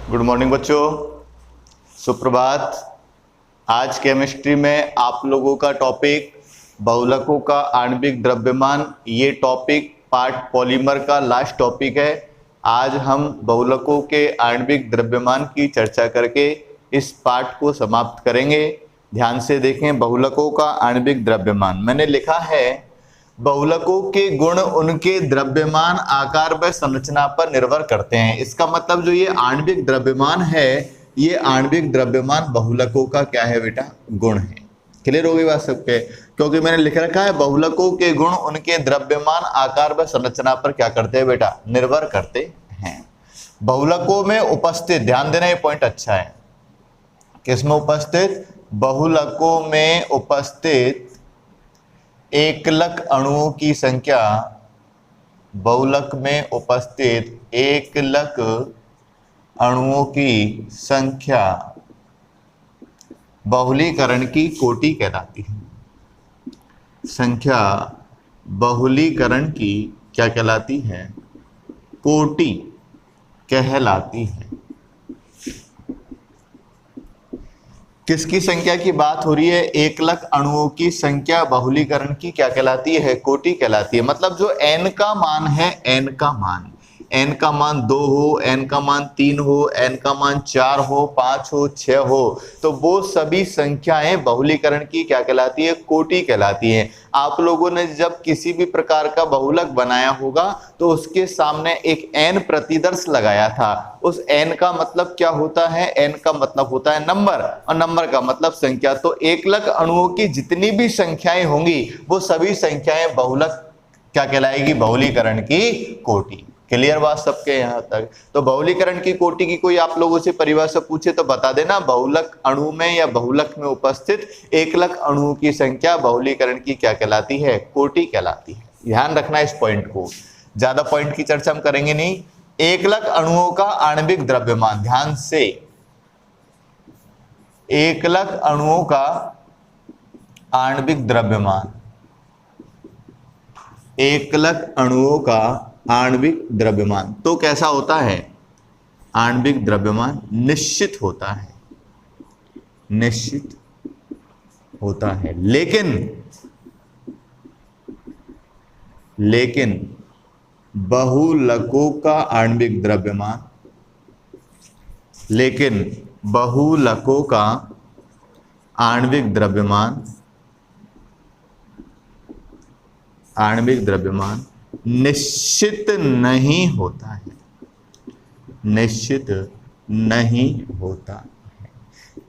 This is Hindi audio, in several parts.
गुड मॉर्निंग बच्चों, सुप्रभात। आज केमिस्ट्री में आप लोगों का टॉपिक बहुलकों का आणविक द्रव्यमान, ये टॉपिक पार्ट पॉलीमर का लास्ट टॉपिक है। आज हम बहुलकों के आणविक द्रव्यमान की चर्चा करके इस पार्ट को समाप्त करेंगे। ध्यान से देखें, बहुलकों का आणविक द्रव्यमान मैंने लिखा है, बहुलकों के गुण उनके द्रव्यमान, आकार व संरचना पर निर्भर करते हैं। इसका मतलब जो ये आणविक द्रव्यमान है, ये आणविक द्रव्यमान बहुलकों का क्या है बेटा, गुण है। क्लियर हो गई बात सबके? क्योंकि मैंने लिख रखा है बहुलकों के गुण उनके द्रव्यमान, आकार व संरचना पर क्या करते हैं बेटा, निर्भर करते हैं। बहुलकों में उपस्थित, ध्यान देना ये पॉइंट अच्छा है, किसमें उपस्थित, बहुलकों में उपस्थित एकलक अणुओं की संख्या, बहुलक में उपस्थित एकलक अणुओं की संख्या बहुलीकरण की कोटि कहलाती है। संख्या बहुलीकरण की क्या कहलाती है, कोटि कहलाती है। किसकी संख्या की बात हो रही है, एकलक अणुओं की संख्या बहुलीकरण की क्या कहलाती है, कोटि कहलाती है। मतलब जो n का मान है, n का मान 2 हो, n का मान 3 हो, n का मान 4 हो, 5 हो, 6 हो, तो वो सभी संख्याएं बहुलीकरण की क्या कहलाती है, कोटि कहलाती है। आप लोगों ने जब किसी भी प्रकार का बहुलक बनाया होगा तो उसके सामने एक n प्रतिदर्श लगाया था। उस n का मतलब क्या होता है, n का मतलब होता है नंबर, और नंबर का मतलब संख्या। तो एकलक अणुओं की जितनी भी संख्याएं होंगी वो सभी संख्याएं बहुलक क्या कहलाएगी, बहुलीकरण की कोटि। क्लियर बात सबके यहां तक? तो बहुलीकरण की कोटि की कोई आप लोगों से परिभाषा पूछे तो बता देना, बहुलक अणु में या बहुलक में उपस्थित एकलक अणुओं की संख्या बहुलीकरण की क्या कहलाती है, कोटि कहलाती है। ध्यान रखना इस पॉइंट को, ज्यादा पॉइंट की चर्चा हम करेंगे नहीं। एकलक अणुओं का आणविक द्रव्यमान, ध्यान से, एकलक अणुओं का आणविक द्रव्यमान, एकलक अणुओं का आणविक द्रव्यमान तो कैसा होता है, आणविक द्रव्यमान निश्चित होता है, निश्चित होता है। लेकिन बहुलकों का आणविक द्रव्यमान, लेकिन बहुलकों का आणविक द्रव्यमान, आणविक द्रव्यमान निश्चित नहीं होता है, निश्चित नहीं होता है।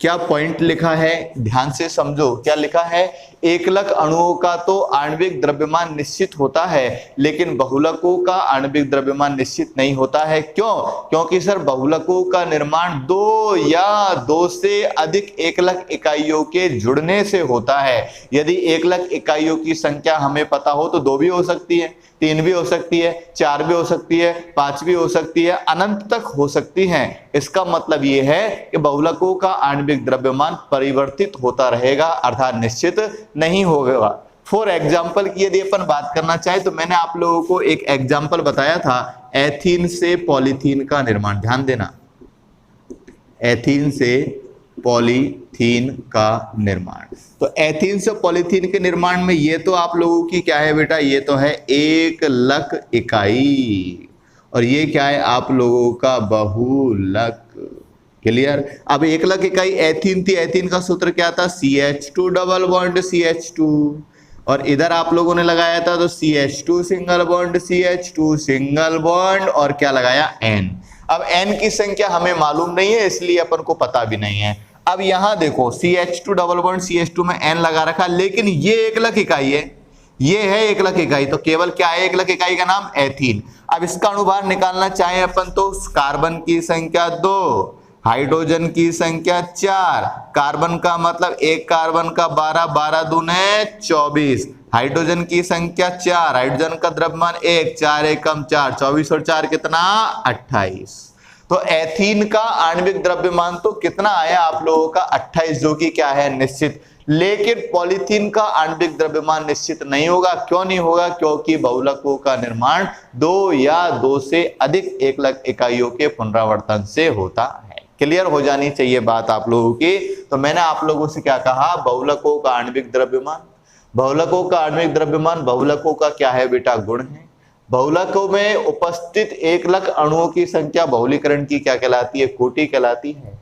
क्या पॉइंट लिखा है, ध्यान से समझो, क्या लिखा है, एकलक अणुओं का तो आणविक द्रव्यमान निश्चित होता है, लेकिन बहुलकों का आणविक द्रव्यमान निश्चित नहीं होता है। क्यों? क्योंकि सर बहुलकों का निर्माण 2 या 2 से अधिक एकलक इकाइयों के जुड़ने से होता है। यदि एकलक इकाइयों की संख्या हमें पता हो तो 2 भी हो सकती है, 3 भी हो सकती है, 4 भी हो सकती है, 5 भी हो सकती है, अनंत तक हो सकती हैं। इसका मतलब यह है कि बहुलकों का आणविक द्रव्यमान परिवर्तित होता रहेगा, अर्थात निश्चित नहीं होगा। फॉर एग्जाम्पल की यदि अपन बात करना चाहे तो मैंने आप लोगों को एक एग्जाम्पल बताया था, एथीन से पॉलीथीन का निर्माण। ध्यान देना, एथीन से पॉलीथीन का निर्माण। तो एथीन से पॉलीथीन के निर्माण में ये तो आप लोगों की क्या है बेटा, ये तो है एकलक इकाई, और ये क्या है आप लोगों का बहुलक। क्लियर? अब एकलक इकाई एथीन थी, एथीन का सूत्र क्या था, CH2 डबल बॉन्ड CH2, और इधर आप लोगों ने लगाया था तो CH2 single bond CH2 single bond, और क्या लगाया, N। अब N की संख्या हमें मालूम नहीं है, इसलिए अपन को पता भी नहीं है। अब यहां देखो, CH2 डबल बॉन्ड CH2 में N लगा रखा, लेकिन ये एकलक इकाई है, ये है एकलक इकाई, तो केवल क्या है एकलक इकाई का नाम, एथीन। अब इसका अनुभार निकालना चाहे अपन तो कार्बन की संख्या 2, हाइड्रोजन की संख्या 4, कार्बन का मतलब एक कार्बन का 12, 12 दूने 24, हाइड्रोजन की संख्या 4, हाइड्रोजन का द्रव्यमान 1, 4 एकम 4, 24 और 4 कितना, 28। तो एथीन का आणविक द्रव्यमान तो कितना आया आप लोगों का, 28, जो कि क्या है, निश्चित। लेकिन पॉलीथीन का आणविक द्रव्यमान निश्चित नहीं होगा। क्यों नहीं होगा? क्योंकि बहुलकों का निर्माण 2 या 2 से अधिक एकलक इकाइयों के पुनरावर्तन से होता है। क्लियर हो जानी चाहिए बात आप लोगों की। तो मैंने आप लोगों से क्या कहा? बहुलकों का आणविक द्रव्यमान, बहुलकों का आणविक द्रव्यमान बहुलकों का क्या है बेटा? गुण है। बहुलकों में उपस्थित एकलक अणुओं की संख्या बहुलीकरण की क्या कहलाती है? कोटि कहलाती है।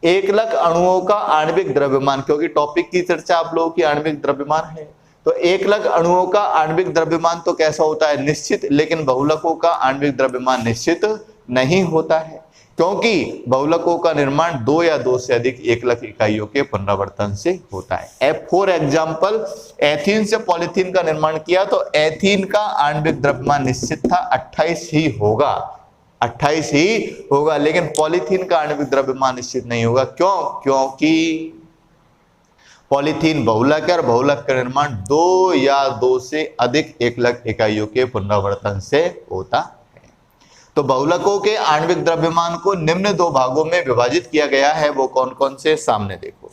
एकलक अणुओं का आणविक द्रव्यमान, क्योंकि टॉपिक की चर्चा आप लोगों की आणविक द्रव्यमान है, तो एकलक अणुओं का आणविक द्रव्यमान तो कैसा होता है? निश्चित। लेकिन बहुलकों का आणविक द्रव्यमान निश्चित नहीं होता है, क्योंकि बहुलकों का निर्माण 2 या 2 से अधिक एकलक इकाइयों के पुनरावर्तन से होता है। फॉर एग्जाम्पल, एथीन से पॉलीथीन का निर्माण किया तो एथीन का आणविक द्रव्यमान निश्चित था, 28 ही होगा, 28 ही होगा। लेकिन पॉलीथीन का आणविक द्रव्यमान निश्चित नहीं होगा। क्यों? क्योंकि पॉलीथीन बहुलक है और बहुलक का निर्माण 2 या 2 से अधिक एकलक इकाइयों के पुनरावर्तन से होता है। तो बहुलकों के आणविक द्रव्यमान को निम्न 2 भागों में विभाजित किया गया है। वो कौन कौन से? सामने देखो।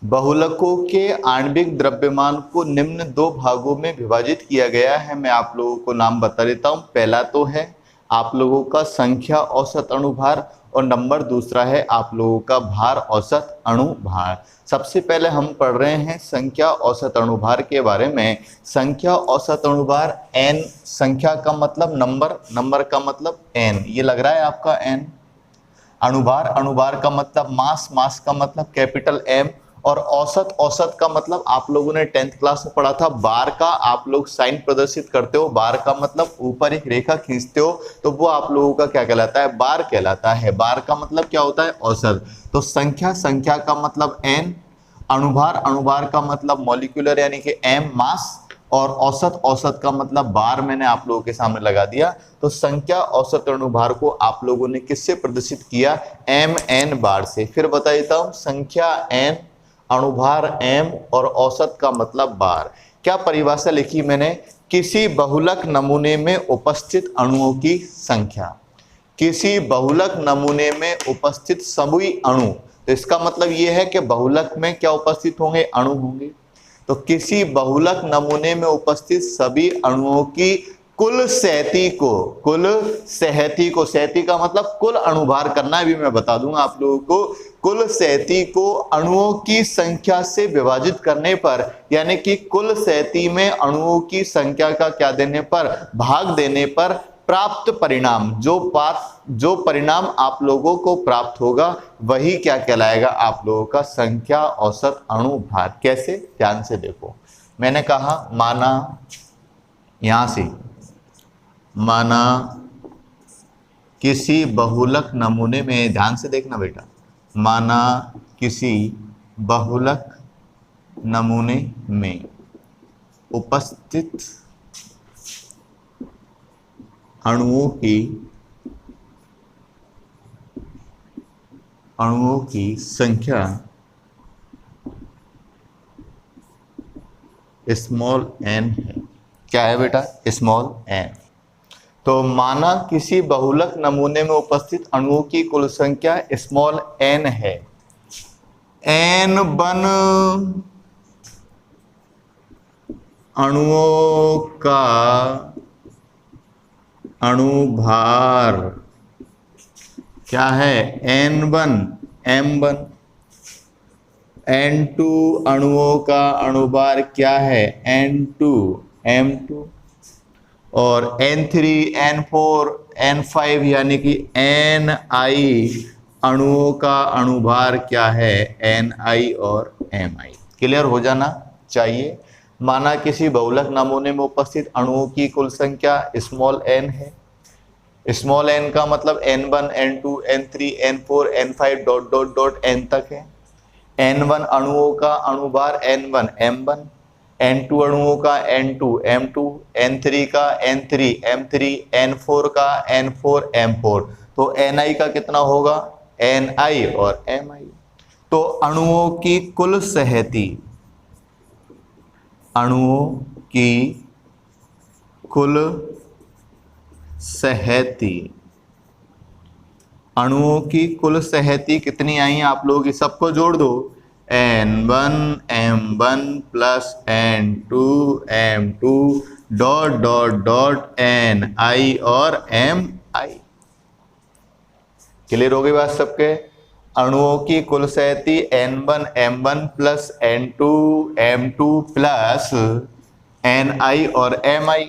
बहुलकों के आणविक द्रव्यमान को निम्न 2 भागों में विभाजित किया गया है। मैं आप लोगों को नाम बता देता हूं। पहला तो है आप लोगों का संख्या औसत अणुभार, और नंबर दूसरा है आप लोगों का भार औसत अणुभार। सबसे पहले हम पढ़ रहे हैं संख्या औसत अणुभार के बारे में। संख्या औसत अणुभार n, संख्या का मतलब नंबर, नंबर का मतलब n, ये लग रहा है आपका n। अणुभार, अणुभार का मतलब मास, मास का मतलब कैपिटल M, और औसत, औसत का मतलब आप लोगों ने 10th क्लास में पढ़ा था, बार का आप लोग साइन प्रदर्शित करते हो, बार का मतलब ऊपर एक रेखा खींचते हो, तो वो आप लोगों का क्या कहलाता है? बार कहलाता है। बार का मतलब क्या होता है? औसत। तो संख्या, संख्या का मतलब n, अणुभार, अणुभार का मतलब मॉलिक्यूलर यानी कि m, मास, और औसत, औसत का मतलब बार मैंने आप लोगों के सामने लगा दिया। तो संख्या औसत अणुभार को आप लोगों ने किससे प्रदर्शित किया? mn बार से। फिर बता देता हूं, संख्या n, अणुभार m, और औसत का मतलब बार। क्या परिभाषा लिखी मैंने? किसी बहुलक नमूने में उपस्थित अणुओं की संख्या, किसी बहुलक नमूने में उपस्थित सभी अणु। तो इसका मतलब यह है कि बहुलक में क्या उपस्थित होंगे? अणु होंगे। तो किसी बहुलक नमूने में उपस्थित सभी अणुओं की कुल सहती को, कुल सहती को, सहती का मतलब कुल अणुभार करना है, भी मैं बता दूंगा आप लोगों को। कुल सहती को अणुओं की संख्या से विभाजित करने पर, यानी कि कुल सहती में अणुओं की संख्या का क्या देने पर? भाग देने पर प्राप्त परिणाम, जो परिणाम आप लोगों को प्राप्त होगा वही क्या कहलाएगा? आप लोगों का संख्या औसत अणुभार। कैसे? ध्यान से देखो। मैंने कहा माना, यहां से माना किसी बहुलक नमूने में, ध्यान से देखना बेटा, माना किसी बहुलक नमूने में उपस्थित अणुओं की संख्या स्मॉल n है। क्या है बेटा? Small n। तो माना किसी बहुलक नमूने में उपस्थित अणुओं की कुल संख्या स्मॉल n है। n1 अणुओं का अणुभार क्या है? n1 m1। n2 अणुओं का अणुभार क्या है? n2 m2। और n3 n4 n5 यानी कि ni अणुओं का अणुभार क्या है? ni और mi। क्लियर हो जाना चाहिए। माना किसी बहुलक नमूने में उपस्थित अणुओं की कुल संख्या स्मॉल n है। स्मॉल n का मतलब n1 n2 n3 n4 n5 dot dot dot n तक है। n1 अणुओं का अणुभार n1 m1, n2 अणुओं का n2 m2, n3 का n3 m3, n4 का n4 m4। तो ni का कितना होगा? ni और mi। तो अणुओं की कुल सहती, अणुओं की कुल सहती, अणुओं की कुल सहती कितनी आई? आप लोगों की सबको जोड़ दो। n1 m1 plus n2 m2 dot dot dot ni और mi। क्लियर हो गई बात सबके? अणुओं की कुल सहती n1 m1 plus n2 m2 plus ni और mi।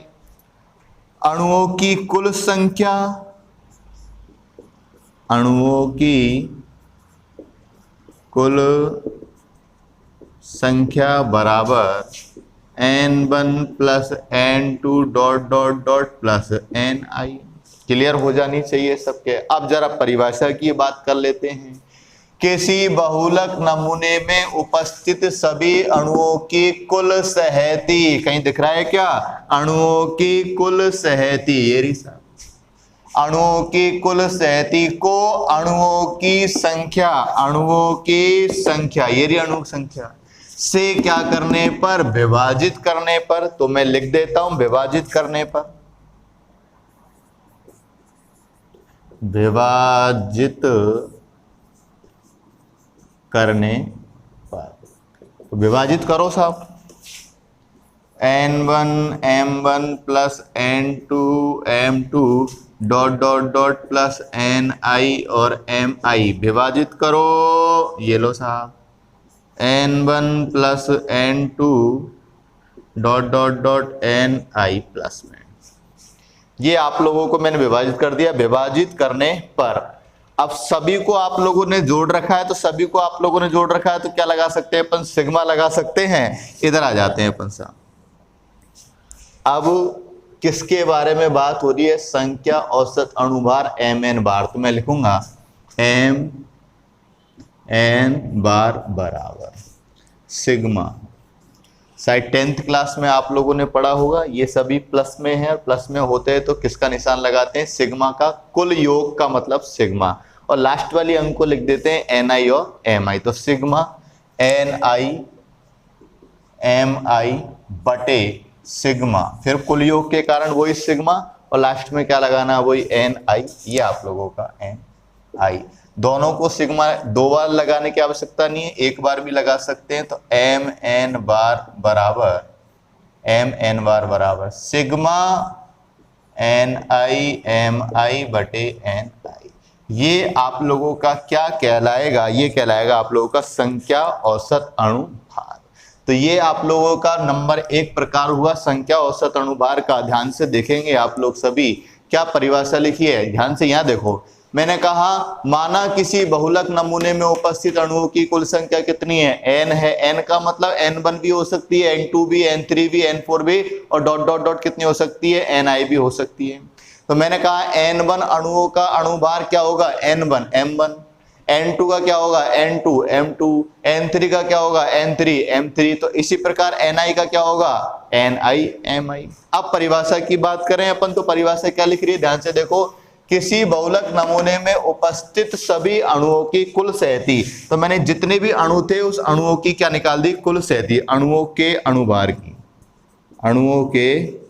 अणुओं की कुल संख्या, अणुओं की कुल संख्या बराबर n1 plus n2 dot dot dot plus ni। Clear हो जानी चाहिए सबके। अब जरा परिभाषा की बात कर लेते हैं। किसी बहुलक नमूने में उपस्थित सभी अणुओं की कुल सहती, कहीं दिख रहा है क्या? अणुओं की कुल सहती, ये रही साहब, अणुओं की कुल सहती को अणुओं की संख्या, अणुओं की संख्या, ये रही अणु संख्या से क्या करने पर? विभाजित करने पर। तो मैं लिख देता हूं विभाजित करने पर, विभाजित करने पर। तो विभाजित करो साहब, n1 m1 plus n2 m2 dot dot dot plus ni और mi, विभाजित करो। ये लो साहब, n1 plus n2 dot dot dot ni plus में। ये आप लोगों को मैंने विभाजित कर दिया। विभाजित करने पर अब सभी को आप लोगों ने जोड़ रखा है, तो सभी को आप लोगों ने जोड़ रखा है तो क्या लगा सकते हैं अपन? सिग्मा लगा सकते हैं। इधर आ जाते हैं अपन साहब। अब किसके बारे में बात हो रही है? संख्या औसत अणुभार mn बार। तो मैं लिखूंगा mn बार बराबर सिग्मा। शायद 10th क्लास में आप लोगों ने पढ़ा होगा, ये सभी प्लस में है, प्लस में होते हैं तो किसका निशान लगाते हैं? सिग्मा का। कुल योग का मतलब सिग्मा, और लास्ट वाली अंक को लिख देते हैं ni और mi। तो सिग्मा ni mi बटे सिग्मा, फिर कुल योग के कारण वही सिग्मा, और लास्ट में क्या लगाना? वही ni। ये आप लोगों का ni। दोनों को सिग्मा दो बार लगाने की आवश्यकता नहीं है, एक बार भी लगा सकते हैं। तो mn बार बराबर सिग्मा ni mi बटे ni। ये आप लोगों का क्या कहलाएगा? ये कहलाएगा आप लोगों का संख्या औसत अणुभार। तो ये आप लोगों का नंबर 1 प्रकार हुआ संख्या औसत अणुभार का। ध्यान से देखेंगे आप लोग सभी, क्या परिभाषा लिखी है, ध्यान से यहाँ देखो। मैंने कहा माना किसी बहुलक नमूने में उपस्थित अणुओं की कुल संख्या कितनी है? n है। n का मतलब n1 भी हो सकती है, n2 भी, n3 भी, n4 भी, और डॉट डॉट डॉट कितनी हो सकती है? ni भी हो सकती है। तो मैंने कहा n1 अणुओं का अणुभार क्या होगा? n1 m1। n2 का क्या होगा? n2 m2। n3 का क्या होगा? n3 m3। तो इसी प्रकार ni का क्या होगा? ni mi। अब परिभाषा की बात करें अपन, तो परिभाषा क्या लिख रही है? ध्यान से देखो। किसी बहुलक नमूने में उपस्थित सभी अणुओं की कुल सहती, तो मैंने जितने भी अणु थे उस अणुओं की क्या निकाल दी? कुल सहती। अणुओं के अणुभार की, अणुओं के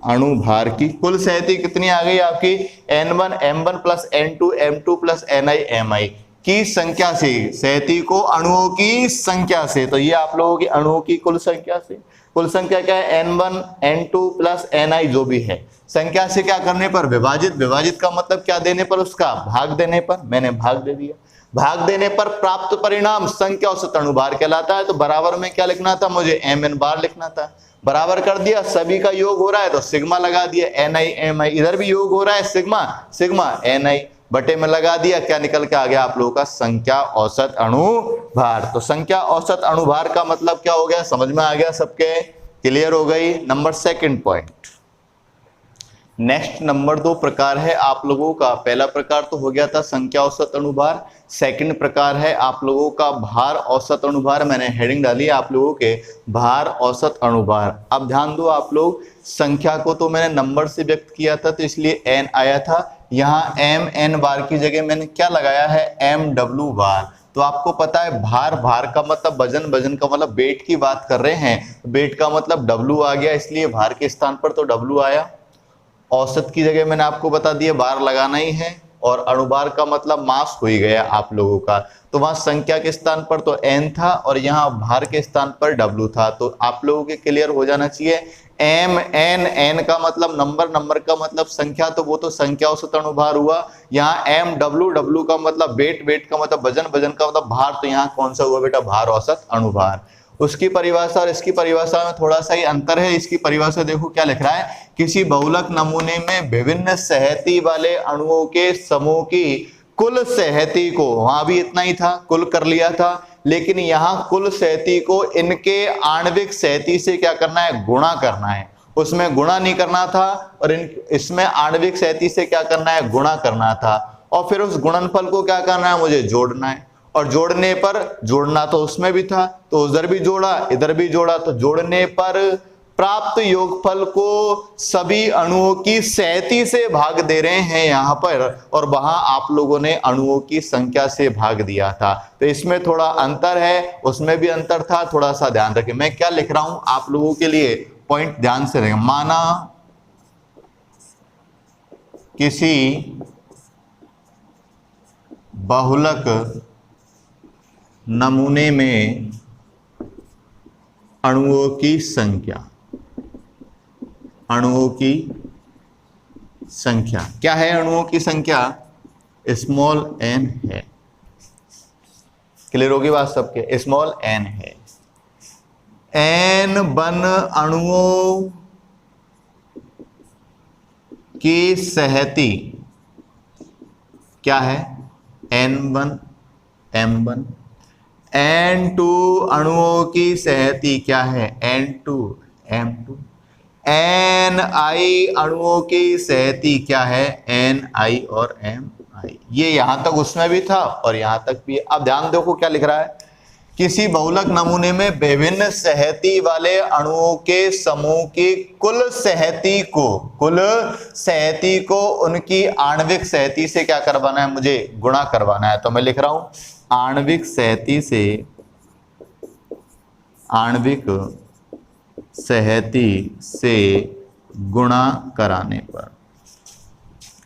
अणुभार की कुल सहती कितनी आ गई आपकी? n1 m1 plus n2 m2 plus ni mi की संख्या से, सहती को अणुओं की संख्या से। तो ये आप लोगों की अणुओं की कुल संख्या से। कुल संख्या क्या है? n1 n2 प्लस ni जो भी है, संख्या से क्या करने पर? विभाजित। विभाजित का मतलब क्या देने पर? उसका भाग देने पर। मैंने भाग दे दिया। भाग देने पर प्राप्त परिणाम संख्या औसत अणुभार कहलाता है। तो बराबर में क्या लिखना था मुझे? mn बार लिखना था। बराबर कर दिया, सभी का योग हो रहा है तो सिग्मा लगा दिया ni mi। इधर भी योग हो रहा है सिग्मा सिग्मा ni बटे में लगा दिया। क्या निकल के आ गया आप लोगों का? संख्या औसत अणुभार। तो संख्या औसत अणुभार का मतलब क्या हो गया? समझ में आ गया सबके? क्लियर हो गई? Number 2 point. नेक्स्ट नंबर 2 प्रकार है आप लोगों का। पहला प्रकार तो हो गया था संख्या औसत अणुभार। सेकंड प्रकार है आप लोगों का भार औसत अणुभार। मैंने हेडिंग डाली है आप लोगों के, भार औसत अणुभार। अब ध्यान दो आप लोग, संख्या को तो मैंने नंबर से व्यक्त किया था तो इसलिए n आया था। यहाँ mn बार की जगह मैंने क्या लगाया है? mw बार। तो आपको पता है भार, भार का मतलब वजन, वजन का मतलब वेट की बात कर रहे हैं, वेट का मतलब w आ गया, इसलिए भार के स्थान पर तो w आया। औसत की जगह मैंने आपको बता दिया बार लगाना ही है, और अणुभार का मतलब मास हो ही गया आप लोगों का। तो वहां संख्या के स्थान पर तो n था और यहाँ भार के स्थान पर w था। तो आप लोगों के क्लियर हो जाना चाहिए m n, n का मतलब नंबर, नंबर का मतलब संख्या, तो वो तो संख्या औसत अणुभार हुआ। यहाँ m w, w का मतलब वेट, वेट का मतलब वजन, वजन का मतलब भार, तो यहाँ कौन सा हुआ बेटा, भार औसत अणुभार। उसकी परिभाषा और इसकी परिभाषा में थोड़ा सा ही अंतर है। इसकी परिभाषा देखो क्या लिख रहा है, किसी बहुलक नमूने में विभिन्न सहती वाले अणुओं के समूह की कुल सहती को, वहां भी इतना ही था, कुल कर लिया था, लेकिन यहाँ कुल सहती को इनके आणविक सहती से क्या करना है, गुणा करना है। उसमें गुणा नहीं करना था और इसमें आणविक सहती से क्या करना है, गुणा करना था। और फिर उस गुणनफल को क्या करना है, मुझे जोड़ना है। और जोड़ने पर, जोड़ना तो उसमें भी था, तो उधर भी जोड़ा, इधर भी जोड़ा, तो जोड़ने पर प्राप्त योगफल को सभी अणुओं की सहती से भाग दे रहे हैं यहाँ पर, और वहां आप लोगों ने अणुओं की संख्या से भाग दिया था। तो इसमें थोड़ा अंतर है, उसमें भी अंतर था, थोड़ा सा ध्यान रखें। मैं क्या लिख रहा हूं आप लोगों के लिए, पॉइंट ध्यान से रखें। माना किसी बहुलक नमूने में अणुओं की संख्या, अणुओं की संख्या क्या है, अणुओं की संख्या स्मॉल n है। क्लियर होगी बात सबके, स्मॉल n है। n1 अणुओं की सहती क्या है, n1 m1। n2 अणुओं की सहती क्या है, n2 m2। ni अणुओं की सहती क्या है, ni और mi। ये यहां तक उसमें भी था और यहां तक भी। अब ध्यान देखो क्या लिख रहा है, किसी बहुलक नमूने में विभिन्न सहती वाले अणुओं के समूह की कुल सहती को, कुल सहती को उनकी आणविक सहती से क्या करवाना है, मुझे गुणा करवाना है। तो मैं लिख रहा हूं आणविक सहती से, आणविक सहती से गुणा कराने पर,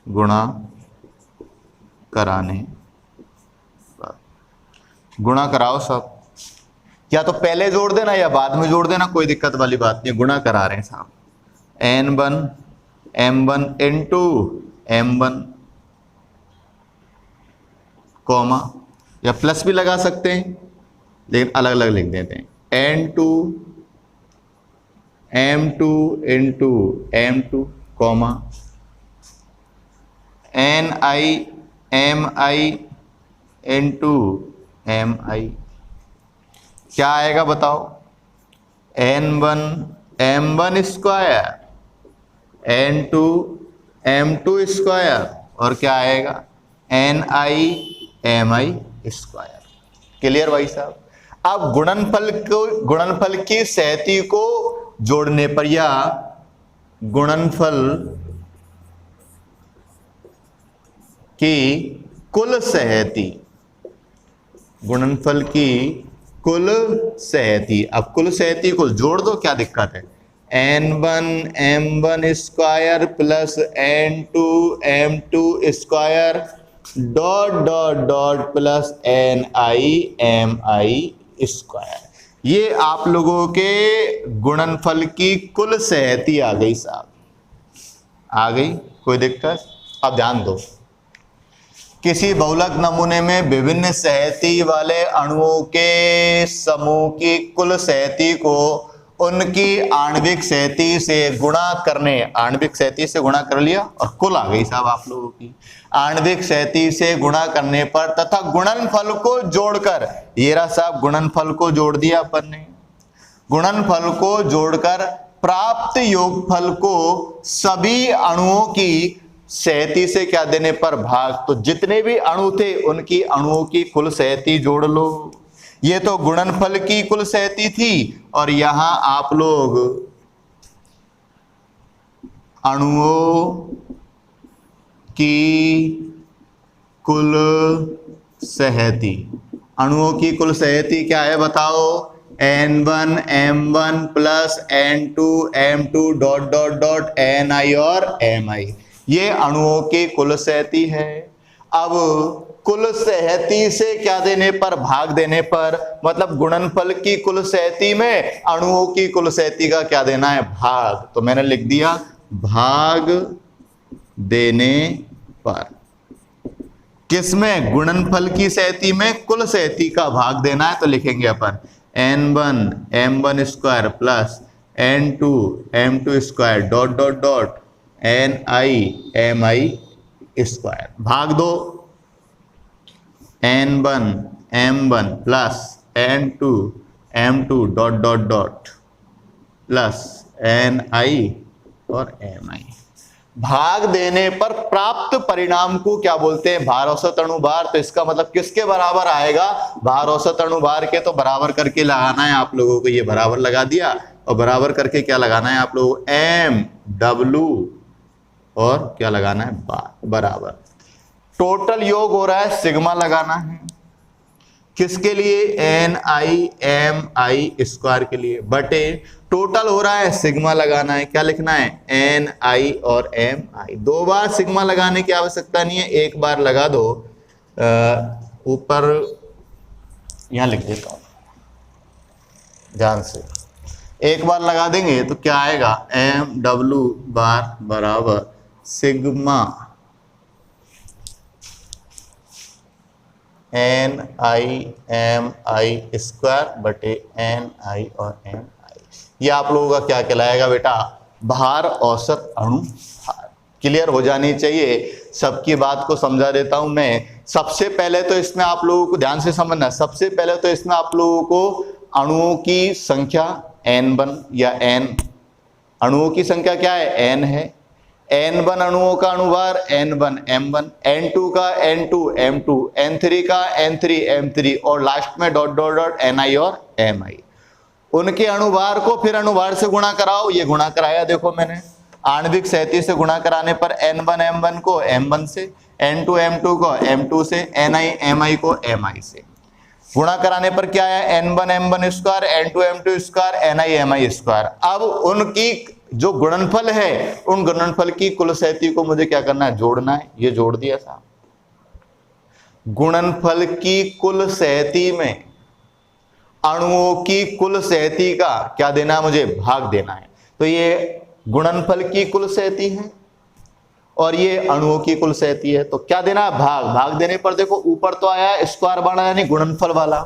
गुणा कराने पर, गुणा कराओ सब, या तो पहले जोड़ देना या बाद में जोड़ देना, कोई दिक्कत वाली बात नहीं, गुणा करा रहे हैं साहब। n1 m1 into m1 comma, या प्लस भी लगा सकते हैं लेकिन अलग अलग लिख देते हैं, n2 m2 into m2 comma ni mi into mi। क्या आएगा बताओ, n1 m1 square, n2 m2 square, और क्या आएगा ni mi स्क्वायर। क्लियर भाई साहब। अब गुणनफल को, गुणनफल की सहती को जोड़ने पर, या गुणनफल की कुल सहती, गुणनफल की कुल सहती, अब कुल सहती को जोड़ दो, क्या दिक्कत है, n1 m1 square plus n2 m2 square dot dot dot plus ni mi square. ये आप लोगों के गुणनफल की कुल सहती आ गई साहब, आ गई, कोई दिक्कत। अब ध्यान दो, किसी बहुलक नमूने में विभिन्न सहती वाले अणुओं के समूह की कुल सहती को उनकी आणविक सहती से गुणा करने, आणविक सहती से गुणा कर लिया और कुल आ गई साहब आप लोगों की, आणविक सहती से गुणा करने पर तथा गुणनफल को जोड़कर, ये रहा साहब गुणनफल को जोड़ दिया अपन ने, गुणनफल को जोड़कर प्राप्त योगफल को सभी अणुओं की सहती से क्या देने पर भाग। तो जितने भी अणु थे उनकी अणुओं की कुल सहती जोड़ लो। ये तो गुणनफल की कुल सहती थी और यहां आप लोग अणुओं की कुल सहती, अणुओं की कुल सहती क्या है बताओ, n1 m1 plus n2 m2 dot dot dot ni और mi। ये अणुओं की कुल सहती है। अब कुल सहती से क्या देने पर, भाग देने पर, मतलब गुणनफल की कुल सहती में अणुओं की कुल सहती का क्या देना है, भाग। तो मैंने लिख दिया भाग देने पर, किसमें, गुणनफल की सहती में कुल सहती का भाग देना है। तो लिखेंगे अपन n1 m1 square plus n2 m2 square dot dot dot ni mi square, भाग दो n1 m1 plus n2 m2 dot dot dot plus ni और mi। भाग देने पर प्राप्त परिणाम को क्या बोलते हैं, भार औसत अणुभार। तो इसका मतलब किसके बराबर आएगा, भार औसत अणुभार के। तो बराबर करके लगाना है आप लोगों को, ये बराबर लगा दिया और बराबर करके क्या लगाना है आप लोगों को, एम डब्ल्यू और क्या लगाना है, बार, बराबर। टोटल योग हो रहा है, सिग्मा लगाना है किसके लिए, N I M I square के लिए, बटे टोटल हो रहा है, सिग्मा लगाना है, क्या लिखना है, एन आई और एम आई। दो बार सिग्मा लगाने की आवश्यकता नहीं है, एक बार लगा दो। ऊपर यहां लिख देता हूं ध्यान से, एक बार लगा देंगे तो क्या आएगा, एम डब्ल्यू बार बराबर sigma N I M I square बटे एन आई और एम आई। ये आप लोगों का क्या कहलाएगा बेटा, भार औसत अणुभार। क्लियर हो जानी चाहिए, सबकी बात को समझा देता हूं मैं। सबसे पहले तो इसमें आप लोगों को ध्यान से समझना, सबसे पहले तो इसमें आप लोगों को अणुओं की संख्या n1 या n, अणुओं की संख्या क्या है, n है, n1 अणुओं का अणुभार n1 m1, n2 का n2 m2, n3 का n3 m3 और लास्ट में डॉट डॉट डॉट ni और mi। उनके अणुभार को फिर अणुभार से गुणा कराओ, ये गुणा कराया देखो मैंने, आणविक सहती से गुणा कराने पर n1 m1 को m1 से, n2 m2 को m2 से, ni mi को mi से गुणा कराने पर क्या आया, n1 m1 square, n2 m2 square, ni mi square. अब उनकी जो गुणनफल है, उन गुणनफल की कुल सहती को मुझे क्या करना है, जोड़ना है। ये जोड़ दिया साहब, गुणनफल की कुल सहती में अणुओं की कुल सहती का क्या देना है, मुझे भाग देना है। तो ये गुणनफल की कुल सहती है और ये अणुओं की कुल सहती है, तो क्या देना है, भाग। भाग देने पर देखो ऊपर तो आया स्क्वायर वाला यानी गुणनफल वाला,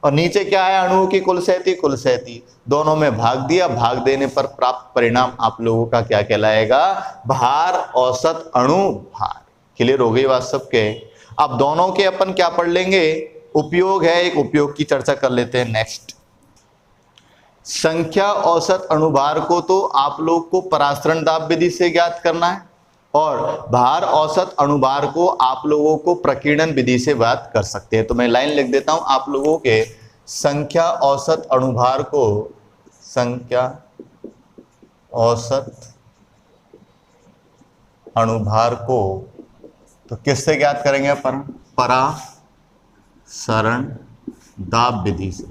और नीचे क्या है, अणुओं की कुल सहती, कुल सहती, दोनों में भाग दिया। भाग देने पर प्राप्त परिणाम आप लोगों का क्या कहलाएगा, भार औसत अणुभार। क्लियर हो गई बात सबके। अब दोनों के अपन क्या पढ़ लेंगे, उपयोग है, एक उपयोग की चर्चा कर लेते हैं नेक्स्ट। संख्या औसत अणुभार को तो आप लोग को परासरण दाब विधि से ज्ञात करना है, और भार औसत अणुभार को आप लोगों को प्रकीर्णन विधि से बात कर सकते हैं। तो मैं लाइन लिख देता हूं आप लोगों के, संख्या औसत अणुभार को, संख्या औसत अणुभार को तो किससे ज्ञात करेंगे अपन, परासरण दाब विधि से,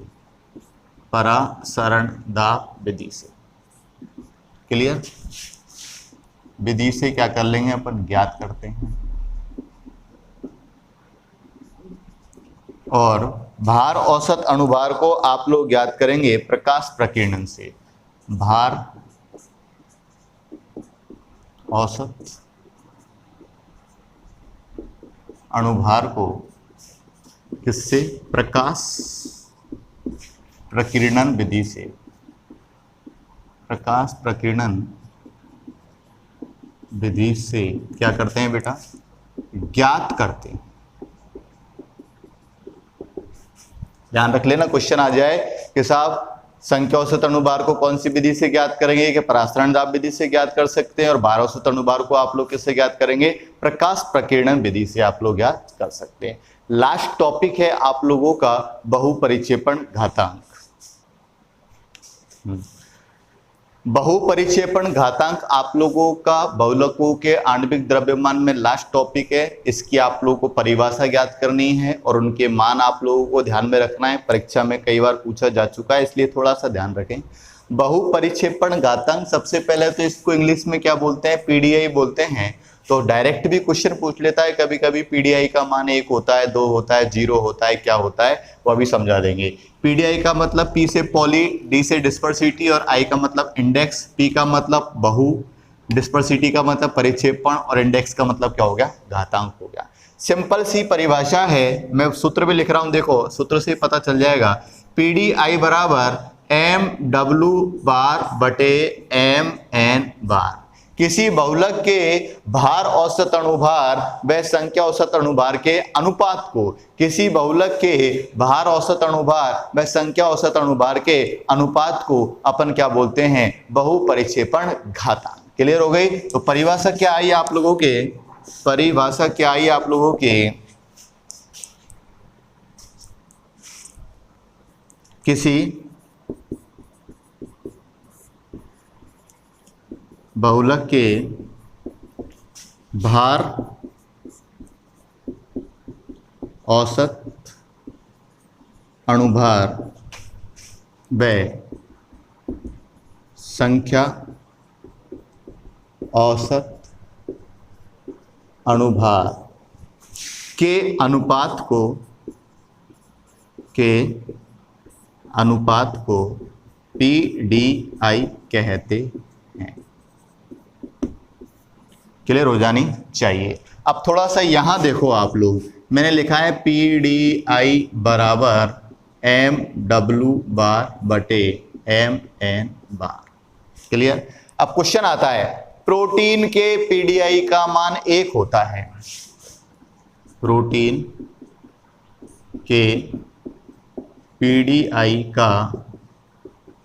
परासरण दाब विधि से। क्लियर, विधि से क्या कर लेंगे अपन, ज्ञात करते हैं। और भार औसत अणुभार को आप लोग ज्ञात करेंगे प्रकाश प्रकीर्णन से। भार औसत अणुभार को किससे, प्रकाश प्रकीर्णन विधि से, प्रकाश प्रकीर्णन विधि से क्या करते हैं बेटा, ज्ञात करते हैं। ध्यान रख लेना, क्वेश्चन आ जाए कि साहब संख्या औसत अणुभार को कौन सी विधि से ज्ञात करेंगे, कि परासरण दाब विधि से ज्ञात कर सकते हैं, और भार औसत अणुभार को आप लोग किससे ज्ञात करेंगे, प्रकाश प्रकीर्णन विधि से आप लोग ज्ञात कर सकते हैं। लास्ट टॉपिक है आप लोगों का बहुपरिक्षेपण घातांक। बहुपरिक्षेपण घातांक आप लोगों का बहुलकों के आणविक द्रव्यमान में लास्ट टॉपिक है। इसकी आप लोगों को परिभाषा ज्ञात करनी है और उनके मान आप लोगों को ध्यान में रखना है। परीक्षा में कई बार पूछा जा चुका है, इसलिए थोड़ा सा ध्यान रखें। बहुपरिक्षेपण घातांक, सबसे पहले तो इसको इंग्लिश में क्या बोलते हैं, पीडीआई बोलते हैं। तो डायरेक्ट भी क्वेश्चन पूछ लेता है कभी कभी, पीडीआई का मान 1 होता है, 2 होता है, 0 होता है, क्या होता है वो अभी समझा देंगे। पीडीआई का मतलब पी से पॉली, डी से डिस्पर्सिटी और आई का मतलब इंडेक्स, पी का मतलब बहु, डिस्पर्सिटी का मतलब परिक्षेपण और इंडेक्स का मतलब क्या हो गया, घातांक हो गया। सिंपल सी परिभाषा है, मैं सूत्र भी लिख रहा हूं, देखो सूत्र से पता चल जाएगा। पी डी आई बराबर एम डब्ल्यू बार बटे एम एन बार। किसी बहुलक के भार औसत अणुभार व संख्या औसत अणुभार के अनुपात को, किसी बहुलक के भार औसत अणुभार व संख्या औसत अणुभार के अनुपात को अपन क्या बोलते हैं, बहुपरिक्षेपण घातांक। क्लियर हो गई। तो परिभाषा क्या आई आप लोगों के, परिभाषा क्या आई आप लोगों के, किसी बहुलक के भार औसत अणुभार व संख्या औसत अणुभार के अनुपात को पीडीआई कहते हैं। क्लियर हो जानी चाहिए। अब थोड़ा सा यहां देखो आप लोग, मैंने लिखा है पीडीआई बराबर एम डब्ल्यू बार बटे एम एन बार। क्लियर। अब क्वेश्चन आता है, प्रोटीन के पीडीआई का मान 1 होता है, प्रोटीन के पीडीआई का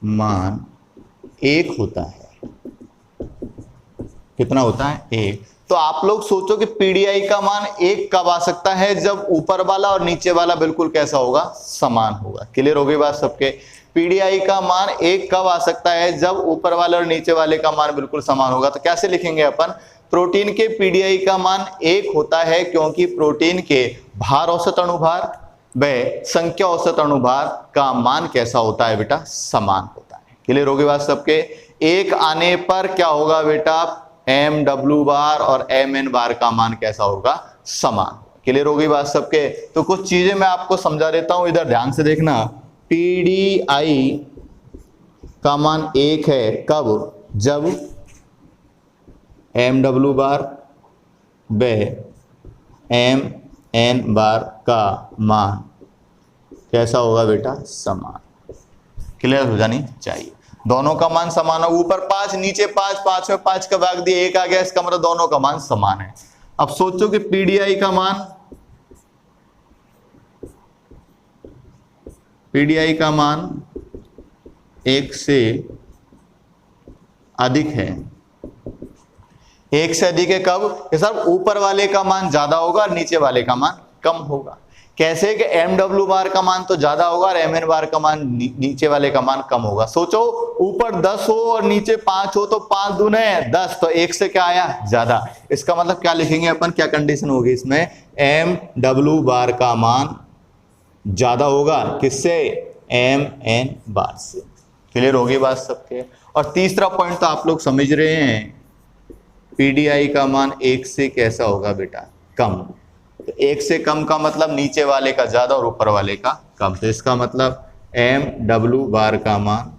मान 1 होता है। कितना होता है, 1। तो आप लोग सोचो कि पीडीआई का मान 1 कब आ सकता है, जब ऊपर वाला और नीचे वाला बिल्कुल कैसा होगा, समान होगा। क्लियर हो गई बात सबके। पीडीआई का मान 1 कब आ सकता है, जब ऊपर वाले और नीचे वाले का मान बिल्कुल समान होगा। तो कैसे लिखेंगे अपन, प्रोटीन के पीडीआई का मान 1 होता है क्योंकि प्रोटीन के भार औसत अणुभार व संख्या औसत अणुभार का मान कैसा होता है बेटा, समान होता है। क्लियर हो गई बात सबके। 1 आने पर क्या होगा बेटा, एम डब्ल्यू बार और एम एन बार का मान कैसा होगा, समान। क्लियर हो गई बात सबके। तो कुछ चीजें मैं आपको समझा देता हूं, इधर ध्यान से देखना। पीडीआई का मान 1 है कब, जब एम डब्ल्यू बार व एम एन बार का मान कैसा होगा बेटा, समान। क्लियर हो जानी चाहिए। दोनों का मान समान हो, ऊपर 5 नीचे 5, 5 में 5 का भाग दिया 1 आ गया, इसका मतलब दोनों का मान समान है। अब सोचो कि पीडीआई का मान 1 से अधिक है। 1 से अधिक है कब, सर ऊपर वाले का मान ज्यादा होगा और नीचे वाले का मान कम होगा। कैसे कि एम डब्ल्यू बार का मान तो ज्यादा होगा और एम एन बार का मान नीचे वाले का मान कम होगा। सोचो ऊपर 10 हो और नीचे 5 हो, तो 5 दूने 10, तो 1 से क्या आया, ज्यादा। इसका मतलब क्या लिखेंगे अपन, क्या कंडीशन होगी इसमें, एम डब्ल्यू बार का मान ज्यादा होगा किससे, एम एन बार से। क्लियर होगी बात सबके। और तीसरा पॉइंट तो आप लोग समझ रहे हैं, पीडीआई का मान 1 से कैसा होगा बेटा, कम। तो 1 से कम का मतलब नीचे वाले का ज्यादा और ऊपर वाले का कम। तो इसका मतलब एम डब्ल्यू बार का मान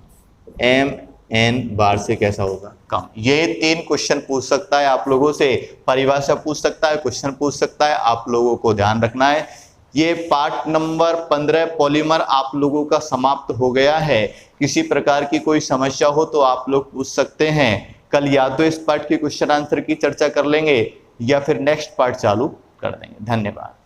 एम एन बार से कैसा होगा, कम। ये 3 क्वेश्चन पूछ सकता है आप लोगों से, परिभाषा पूछ सकता है, क्वेश्चन पूछ सकता है, आप लोगों को ध्यान रखना है। ये पार्ट नंबर 15 पॉलीमर आप लोगों का समाप्त हो गया है। किसी प्रकार की कोई समस्या हो तो आप लोग पूछ सकते हैं। कल या तो इस पार्ट के क्वेश्चन आंसर की चर्चा कर लेंगे या फिर नेक्स्ट पार्ट चालू कर देंगे। धन्यवाद।